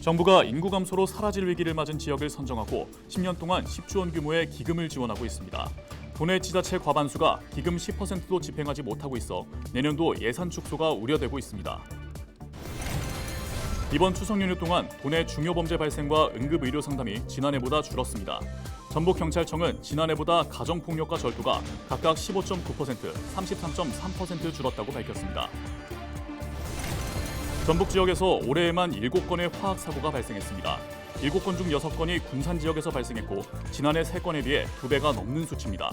정부가 인구 감소로 사라질 위기를 맞은 지역을 선정하고 10년 동안 10조 원 규모의 기금을 지원하고 있습니다. 도내 지자체 과반수가 기금 10%도 집행하지 못하고 있어 내년도 예산 축소가 우려되고 있습니다. 이번 추석 연휴 동안 도내 중요 범죄 발생과 응급 의료 상담이 지난해보다 줄었습니다. 전북경찰청은 지난해보다 가정폭력과 절도가 각각 15.9%, 33.3% 줄었다고 밝혔습니다. 전북 지역에서 올해에만 7건의 화학 사고가 발생했습니다. 7건 중 6건이 군산 지역에서 발생했고 지난해 3건에 비해 2배가 넘는 수치입니다.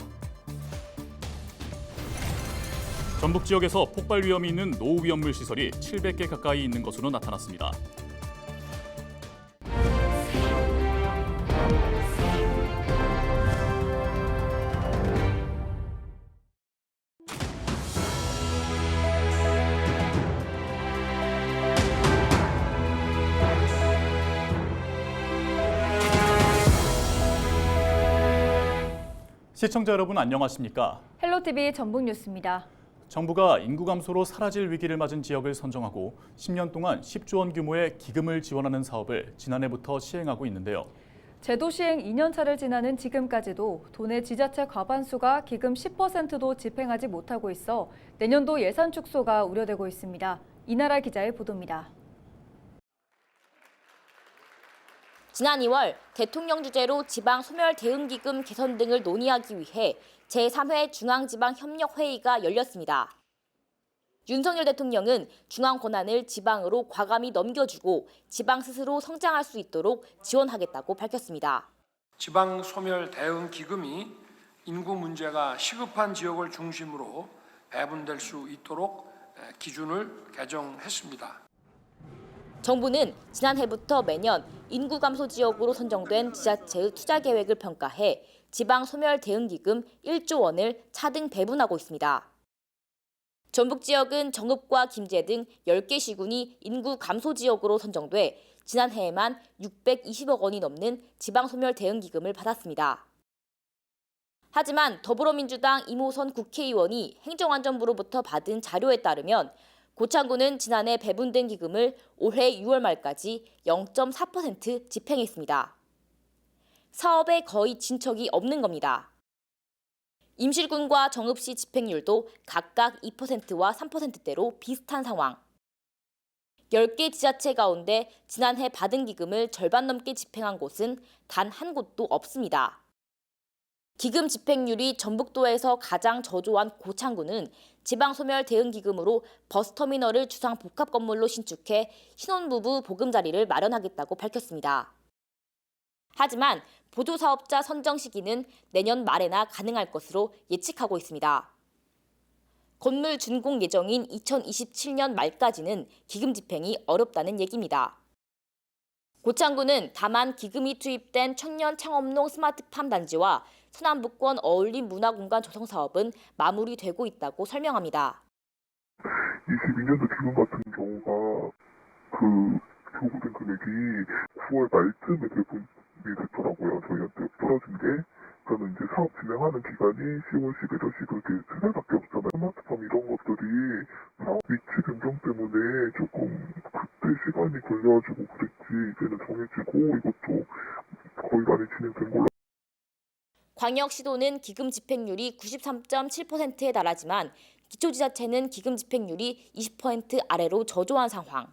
전북 지역에서 폭발 위험이 있는 노후위험물 시설이 700개 가까이 있는 것으로 나타났습니다. 시청자 여러분 안녕하십니까? 헬로티비 전북뉴스입니다. 정부가 인구 감소로 사라질 위기를 맞은 지역을 선정하고 10년 동안 10조 원 규모의 기금을 지원하는 사업을 지난해부터 시행하고 있는데요. 제도 시행 2년차를 지나는 지금까지도 도내 지자체 과반수가 기금 10%도 집행하지 못하고 있어 내년도 예산 축소가 우려되고 있습니다. 이나라 기자의 보도입니다. 지난 2월 대통령 주재로 지방소멸대응기금 개선 등을 논의하기 위해 제3회 중앙지방협력회의가 열렸습니다. 윤석열 대통령은 중앙 권한을 지방으로 과감히 넘겨주고 지방 스스로 성장할 수 있도록 지원하겠다고 밝혔습니다. 지방소멸대응기금이 인구 문제가 시급한 지역을 중심으로 배분될 수 있도록 기준을 개정했습니다. 정부는 지난해부터 매년 인구 감소 지역으로 선정된 지자체의 투자 계획을 평가해 지방소멸대응기금 1조 원을 차등 배분하고 있습니다. 전북 지역은 정읍과 김제 등 10개 시군이 인구 감소 지역으로 선정돼 지난해에만 620억 원이 넘는 지방소멸대응기금을 받았습니다. 하지만 더불어민주당 이모선 국회의원이 행정안전부로부터 받은 자료에 따르면 고창군은 지난해 배분된 기금을 올해 6월 말까지 0.4% 집행했습니다. 사업에 거의 진척이 없는 겁니다. 임실군과 정읍시 집행률도 각각 2%와 3%대로 비슷한 상황. 10개 지자체 가운데 지난해 받은 기금을 절반 넘게 집행한 곳은 단 한 곳도 없습니다. 기금 집행률이 전북도에서 가장 저조한 고창군은 지방소멸대응기금으로 버스터미널을 주상 복합건물로 신축해 신혼부부 보금자리를 마련하겠다고 밝혔습니다. 하지만 보조사업자 선정 시기는 내년 말에나 가능할 것으로 예측하고 있습니다. 건물 준공 예정인 2027년 말까지는 기금 집행이 어렵다는 얘기입니다. 고창군은 다만 기금이 투입된 청년 창업농 스마트팜 단지와 서남북권 어울림 문화공간 조성 사업은 마무리되고 있다고 설명합니다. 22년도 기금 같은 경우가 요구된 금액이 9월 말쯤에 배분이 됐더라고요. 저희한테 떨어진 게. 그러면 이제 사업 진행하는 기간이 10월, 11월, 12월 이렇게 3달밖에 없잖아요. 스마트팜 이런 것들이 사업 위치 변경 때문에 조금 그때 시간이 걸려가지고 그랬지 이제는 정해지고 이것도 거의 많이 진행된 걸로. 광역시도는 기금 집행률이 93.7%에 달하지만 기초지자체는 기금 집행률이 20% 아래로 저조한 상황.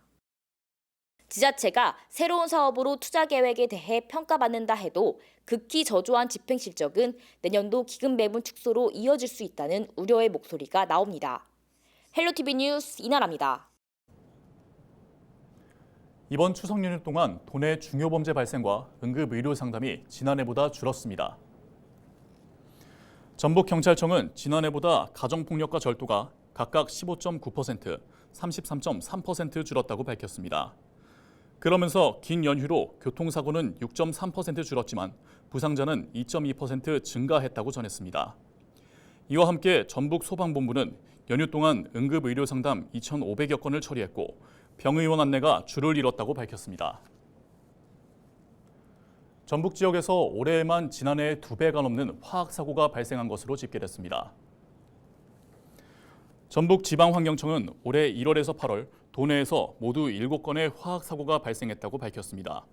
지자체가 새로운 사업으로 투자 계획에 대해 평가받는다 해도 극히 저조한 집행 실적은 내년도 기금 배분 축소로 이어질 수 있다는 우려의 목소리가 나옵니다. 헬로티비 뉴스 이나라입니다. 이번 추석 연휴 동안 도내 중요 범죄 발생과 응급 의료 상담이 지난해보다 줄었습니다. 전북경찰청은 지난해보다 가정폭력과 절도가 각각 15.9%, 33.3% 줄었다고 밝혔습니다. 그러면서 긴 연휴로 교통사고는 6.3% 줄었지만 부상자는 2.2% 증가했다고 전했습니다. 이와 함께 전북소방본부는 연휴 동안 응급의료상담 2,500여 건을 처리했고 병의원 안내가 줄을 이뤘다고 밝혔습니다. 전북 지역에서 올해에만 지난해의 2배가 넘는 화학사고가 발생한 것으로 집계됐습니다. 전북지방환경청은 올해 1월에서 8월 도내에서 모두 7건의 화학 사고가 발생했다고 밝혔습니다.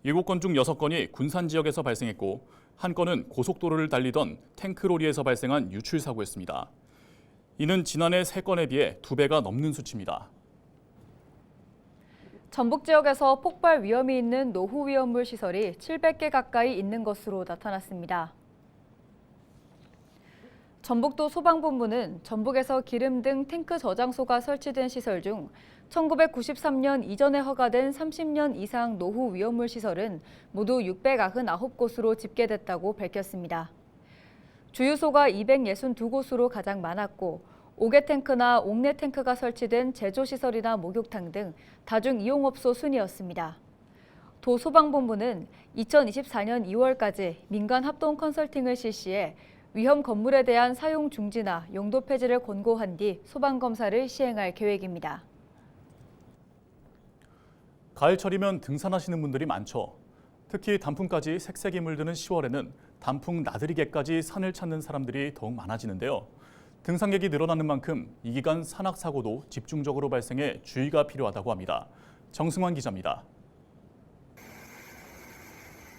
7건 중 6건이 군산 지역에서 발생했고 1건은 고속도로를 달리던 탱크로리에서 발생한 유출 사고였습니다. 이는 지난해 3건에 비해 2배가 넘는 수치입니다. 전북 지역에서 폭발 위험이 있는 노후 위험물 시설이 700개 가까이 있는 것으로 나타났습니다. 전북도 소방본부는 전북에서 기름 등 탱크 저장소가 설치된 시설 중 1993년 이전에 허가된 30년 이상 노후 위험물 시설은 모두 699곳으로 집계됐다고 밝혔습니다. 주유소가 262곳으로 가장 많았고 5개 탱크나 옥내 탱크가 설치된 제조시설이나 목욕탕 등 다중이용업소 순이었습니다. 도 소방본부는 2024년 2월까지 민간 합동 컨설팅을 실시해 위험 건물에 대한 사용 중지나 용도 폐지를 권고한 뒤 소방검사를 시행할 계획입니다. 가을철이면 등산하시는 분들이 많죠. 특히 단풍까지 색색이 물드는 10월에는 단풍 나들이개까지 산을 찾는 사람들이 더욱 많아지는데요. 등산객이 늘어나는 만큼 이 기간 산악사고도 집중적으로 발생해 주의가 필요하다고 합니다. 정승환 기자입니다.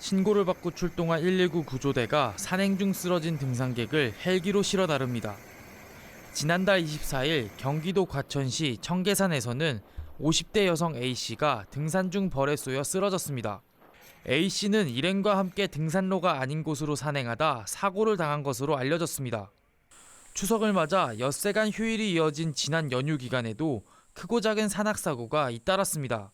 신고를 받고 출동한 119 구조대가 산행 중 쓰러진 등산객을 헬기로 실어 나릅니다. 지난달 24일 경기도 과천시 청계산에서는 50대 여성 A씨가 등산 중 벌에 쏘여 쓰러졌습니다. A씨는 일행과 함께 등산로가 아닌 곳으로 산행하다 사고를 당한 것으로 알려졌습니다. 추석을 맞아 엿새간 휴일이 이어진 지난 연휴 기간에도 크고 작은 산악사고가 잇따랐습니다.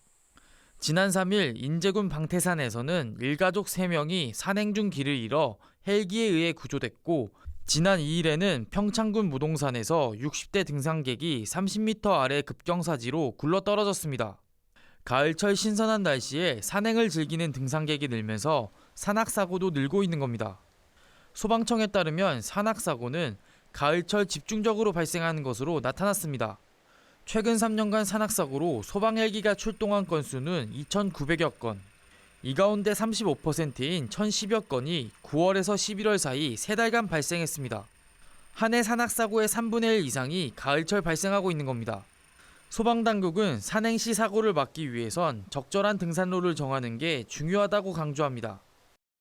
지난 3일 인제군 방태산에서는 일가족 3명이 산행 중 길을 잃어 헬기에 의해 구조됐고 지난 2일에는 평창군 무동산에서 60대 등산객이 30m 아래 급경사지로 굴러떨어졌습니다. 가을철 신선한 날씨에 산행을 즐기는 등산객이 늘면서 산악사고도 늘고 있는 겁니다. 소방청에 따르면 산악사고는 가을철 집중적으로 발생하는 것으로 나타났습니다. 최근 3년간 산악사고로 소방헬기가 출동한 건수는 2,900여 건. 이 가운데 35%인 1,010여 건이 9월에서 11월 사이 3달간 발생했습니다. 한 해 산악사고의 3분의 1 이상이 가을철 발생하고 있는 겁니다. 소방당국은 산행 시 사고를 막기 위해선 적절한 등산로를 정하는 게 중요하다고 강조합니다.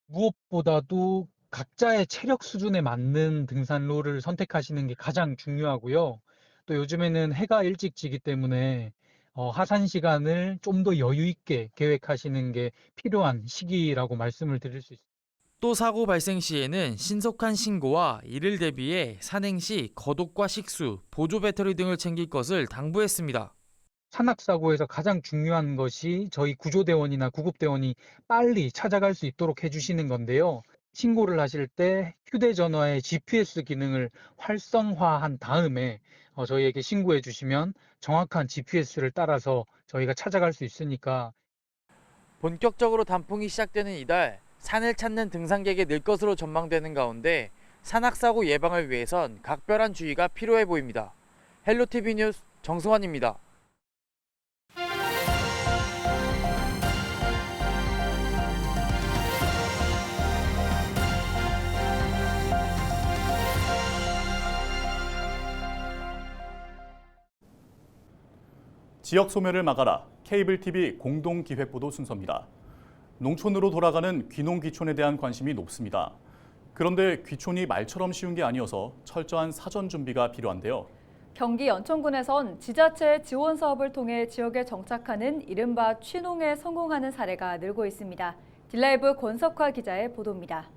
무엇보다도 각자의 체력 수준에 맞는 등산로를 선택하시는 게 가장 중요하고요. 또 요즘에는 해가 일찍 지기 때문에 하산 시간을 좀 더 여유 있게 계획하시는 게 필요한 시기라고 말씀을 드릴 수 있습니다. 또 사고 발생 시에는 신속한 신고와 이를 대비해 산행 시 거독과 식수, 보조 배터리 등을 챙길 것을 당부했습니다. 산악사고에서 가장 중요한 것이 저희 구조대원이나 구급대원이 빨리 찾아갈 수 있도록 해주시는 건데요. 신고를 하실 때 휴대전화의 GPS 기능을 활성화한 다음에 저희에게 신고해 주시면 정확한 GPS를 따라서 저희가 찾아갈 수 있으니까. 본격적으로 단풍이 시작되는 이달 산을 찾는 등산객이 늘 것으로 전망되는 가운데 산악사고 예방을 위해선 각별한 주의가 필요해 보입니다. 헬로티비 뉴스 정승환입니다. 지역 소멸을 막아라. 케이블 TV 공동 기획보도 순서입니다. 농촌으로 돌아가는 귀농 귀촌에 대한 관심이 높습니다. 그런데 귀촌이 말처럼 쉬운 게 아니어서 철저한 사전 준비가 필요한데요. 경기 연천군에선 지자체 지원 사업을 통해 지역에 정착하는 이른바 취농에 성공하는 사례가 늘고 있습니다. 딜라이브 권석화 기자의 보도입니다.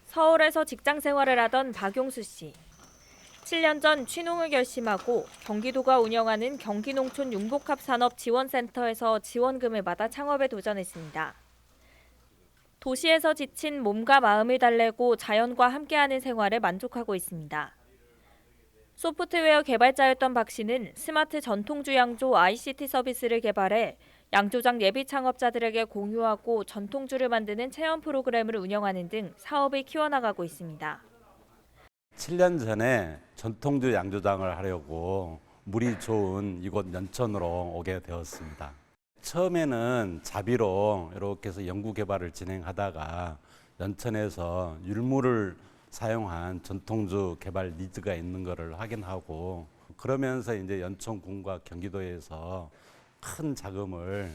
서울에서 직장 생활을 하던 박용수 씨. 7년 전 취농을 결심하고 경기도가 운영하는 경기농촌 융복합산업지원센터에서 지원금을 받아 창업에 도전했습니다. 도시에서 지친 몸과 마음을 달래고 자연과 함께하는 생활에 만족하고 있습니다. 소프트웨어 개발자였던 박 씨는 스마트 전통주 양조 ICT 서비스를 개발해 양조장 예비 창업자들에게 공유하고 전통주를 만드는 체험 프로그램을 운영하는 등 사업을 키워나가고 있습니다. 7년 전에 전통주 양조장을 하려고 물이 좋은 이곳 연천으로 오게 되었습니다. 처음에는 자비로 이렇게 해서 연구 개발을 진행하다가 연천에서 율무를 사용한 전통주 개발 니즈가 있는 것을 확인하고 그러면서 이제 연천군과 경기도에서 큰 자금을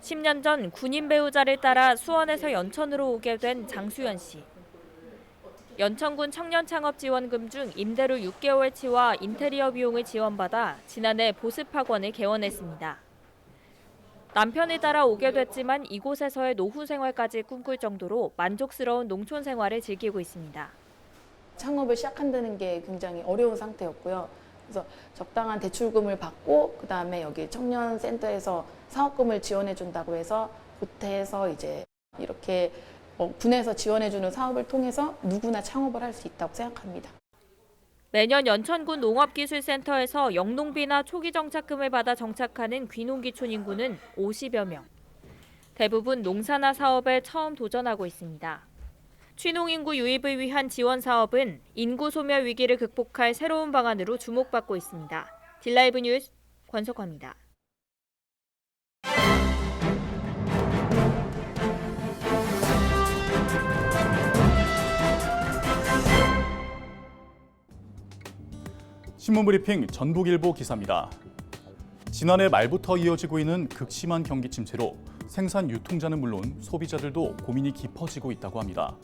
10년 전 군인 배우자를 따라 수원에서 연천으로 오게 된 장수연 씨. 연천군 청년창업지원금 중 임대료 6개월치와 인테리어 비용을 지원받아 지난해 보습학원을 개원했습니다. 남편을 따라 오게 됐지만 이곳에서의 노후 생활까지 꿈꿀 정도로 만족스러운 농촌 생활을 즐기고 있습니다. 창업을 시작한다는 게 굉장히 어려운 상태였고요. 그래서 적당한 대출금을 받고 그다음에 여기 청년센터에서 사업금을 지원해 준다고 해서 보태서 이제 이렇게 군에서 지원해 주는 사업을 통해서 누구나 창업을 할 수 있다고 생각합니다. 매년 연천군 농업기술센터에서 영농비나 초기 정착금을 받아 정착하는 귀농귀촌 인구는 50여 명. 대부분 농사나 사업에 처음 도전하고 있습니다. 취농인구 유입을 위한 지원 사업은 인구 소멸 위기를 극복할 새로운 방안으로 주목받고 있습니다. 딜라이브 뉴스 권석화입니다. 신문브리핑 전북일보 기사입니다. 지난해 말부터 이어지고 있는 극심한 경기 침체로 생산 유통자는 물론 소비자들도 고민이 깊어지고 있다고 합니다.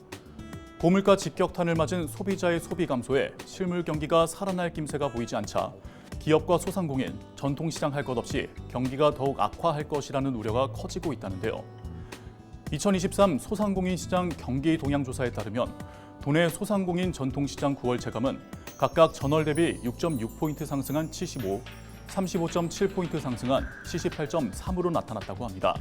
고물가 직격탄을 맞은 소비자의 소비 감소에 실물 경기가 살아날 김새가 보이지 않자 기업과 소상공인, 전통시장 할 것 없이 경기가 더욱 악화할 것이라는 우려가 커지고 있다는데요. 2023 소상공인 시장 경기 동향 조사에 따르면 도내 소상공인 전통시장 9월 체감은 각각 전월 대비 6.6포인트 상승한 75, 35.7포인트 상승한 78.3으로 나타났다고 합니다.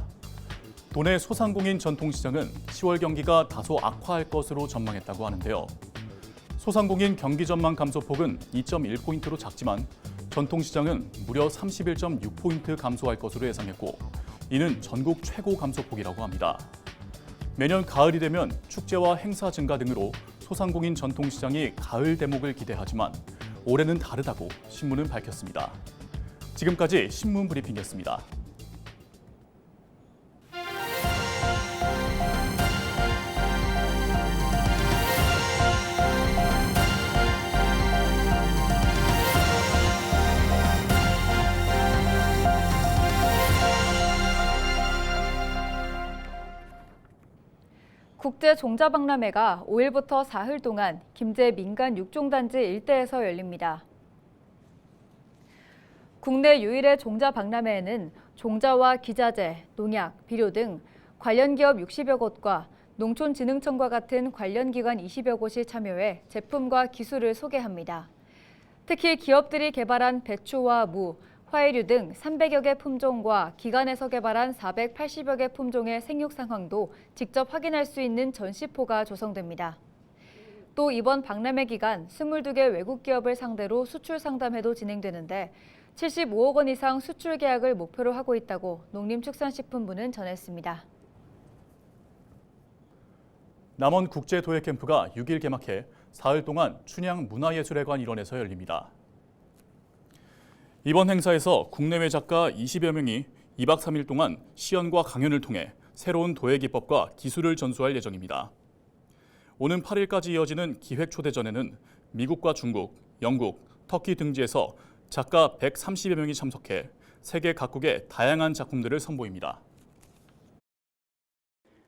도내 소상공인 전통시장은 10월 경기가 다소 악화할 것으로 전망했다고 하는데요. 소상공인 경기 전망 감소폭은 2.1포인트로 작지만 전통시장은 무려 31.6포인트 감소할 것으로 예상했고 이는 전국 최고 감소폭이라고 합니다. 매년 가을이 되면 축제와 행사 증가 등으로 소상공인 전통시장이 가을 대목을 기대하지만 올해는 다르다고 신문은 밝혔습니다. 지금까지 신문 브리핑이었습니다. 국제종자박람회가 5일부터 사흘 동안 김제 민간 육종단지 일대에서 열립니다. 국내 유일의 종자박람회에는 종자와 기자재, 농약, 비료 등 관련 기업 60여 곳과 농촌진흥청과 같은 관련 기관 20여 곳이 참여해 제품과 기술을 소개합니다. 특히 기업들이 개발한 배추와 무, 화이류 등 300여 개 품종과 기관에서 개발한 480여 개 품종의 생육 상황도 직접 확인할 수 있는 전시포가 조성됩니다. 또 이번 박람회 기간 22개 외국 기업을 상대로 수출 상담회도 진행되는데 75억 원 이상 수출 계약을 목표로 하고 있다고 농림축산식품부는 전했습니다. 남원 국제도예 캠프가 6일 개막해 사흘 동안 춘향 문화예술회관 일원에서 열립니다. 이번 행사에서 국내외 작가 20여 명이 2박 3일 동안 시연과 강연을 통해 새로운 도예 기법과 기술을 전수할 예정입니다. 오는 8일까지 이어지는 기획 초대전에는 미국과 중국, 영국, 터키 등지에서 작가 130여 명이 참석해 세계 각국의 다양한 작품들을 선보입니다.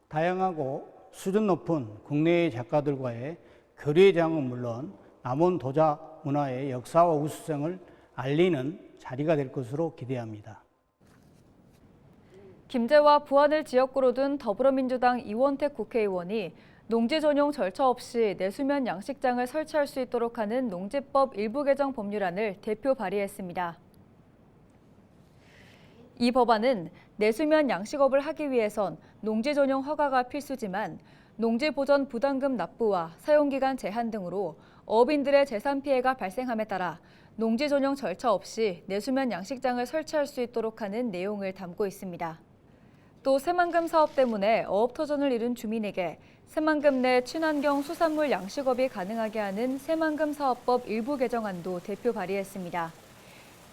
다양하고 수준 높은 국내의 작가들과의 교류의 장은 물론 남원 도자 문화의 역사와 우수성을 알리는 자리가 될 것으로 기대합니다. 김제와 부안을 지역구로 둔 더불어민주당 이원택 국회의원이 농지 전용 절차 없이 내수면 양식장을 설치할 수 있도록 하는 농지법 일부 개정 법률안을 대표 발의했습니다. 이 법안은 내수면 양식업을 하기 위해선 농지 전용 허가가 필수지만 농지 보전 부담금 납부와 사용기간 제한 등으로 어업인들의 재산 피해가 발생함에 따라 농지 전용 절차 없이 내수면 양식장을 설치할 수 있도록 하는 내용을 담고 있습니다. 또 새만금 사업 때문에 어업터전을 잃은 주민에게 새만금 내 친환경 수산물 양식업이 가능하게 하는 새만금 사업법 일부 개정안도 대표 발의했습니다.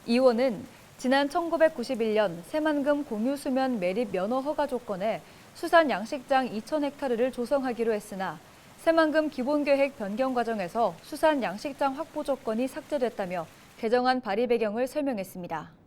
이 의원은 지난 1991년 새만금 공유수면 매립 면허 허가 조건에 수산 양식장 2,000헥타르를 조성하기로 했으나 새만금 기본계획 변경 과정에서 수산 양식장 확보 조건이 삭제됐다며 개정안 발의 배경을 설명했습니다.